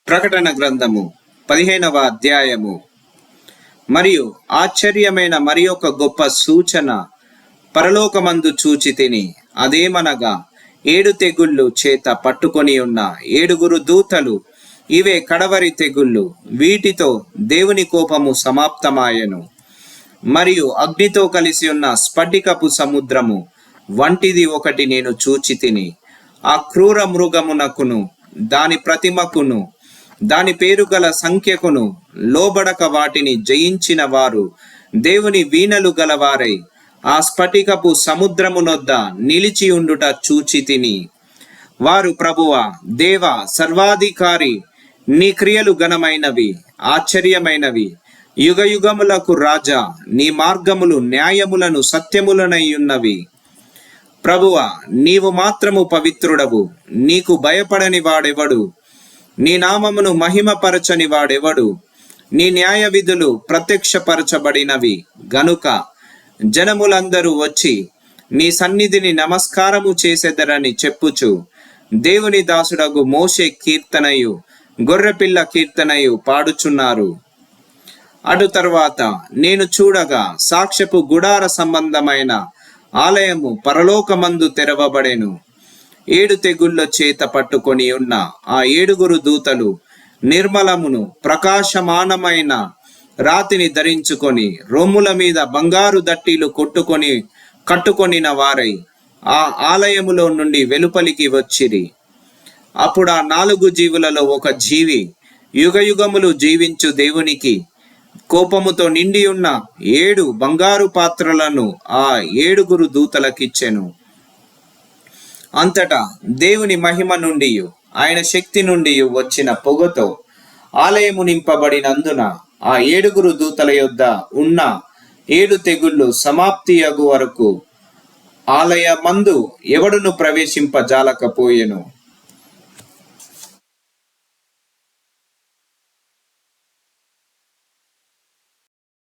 ప్రకటన గ్రంథము 15వ అధ్యాయము. మరియు ఆశ్చర్యమైన మరి ఒక గొప్ప సూచన పరలోకమందు చూచి తిని, అదేమనగా 7 తెగుళ్ళు చేత పట్టుకొని ఉన్న 7 దూతలు. ఇవే కడవరి తెగుళ్ళు. వీటితో దేవుని కోపము సమాప్తమాయెను. మరియు అగ్నితో కలిసి ఉన్న స్ఫటికపు సముద్రము వంటిది ఒకటి నేను చూచి తిని. ఆ క్రూర మృగమునకును దాని ప్రతిమకును దాని పేరు గల సంఖ్యకును లోబడక వాటిని జయించిన వారు దేవుని వీణలు గలవారై ఆ స్ఫటికపు సముద్రమునొద్ద నిలిచి ఉండుట చూచి తిని. వారు, ప్రభువా, దేవా, సర్వాధికారి, నీ క్రియలు ఘనమైనవి, ఆశ్చర్యమైనవి. యుగయుగములకు రాజా, నీ మార్గములు న్యాయములను సత్యములనైయున్నవి. ప్రభువా, నీవు మాత్రము పవిత్రుడవు. నీకు భయపడని వాడెవడు? నీ నామమును మహిమపరచని వాడెవడు? నీ న్యాయ విధులు ప్రత్యక్షపరచబడినవి గనుక జనములందరూ వచ్చి నీ సన్నిధిని నమస్కారము చేసెదరని చెప్పుచు దేవుని దాసుడగు మోషే కీర్తనయు గొర్రెపిల్ల కీర్తనయు పాడుచున్నారు. అటు తరువాత నేను చూడగా సాక్ష్యపు గుడార సంబంధమైన ఆలయము పరలోకమందు తెరవబడెను. 7 తెగుళ్ళ చేత పట్టుకొని ఉన్న ఆ 7 దూతలు నిర్మలమును ప్రకాశమానమైన రాతిని ధరించుకొని రొమ్ముల మీద బంగారు దట్టీలు కట్టుకొనిన వారై ఆ ఆలయములో నుండి వెలుపలికి వచ్చిరి. అప్పుడు ఆ 4 జీవులలో ఒక జీవి యుగయుగములు జీవించు దేవునికి కోపముతో నిండి ఉన్న 7 బంగారు పాత్రలను ఆ 7 దూతలకిచ్చెను. అంతటా దేవుని మహిమ నుండి ఆయన శక్తి నుండి వచ్చిన పొగతో ఆలయము నింపబడినందున ఆ 7 దూతల యొద్ద ఉన్న 7 తెగుళ్ళు సమాప్తియగు వరకు ఆలయమందు ఎవడును ప్రవేశింపజాలకపోయెను.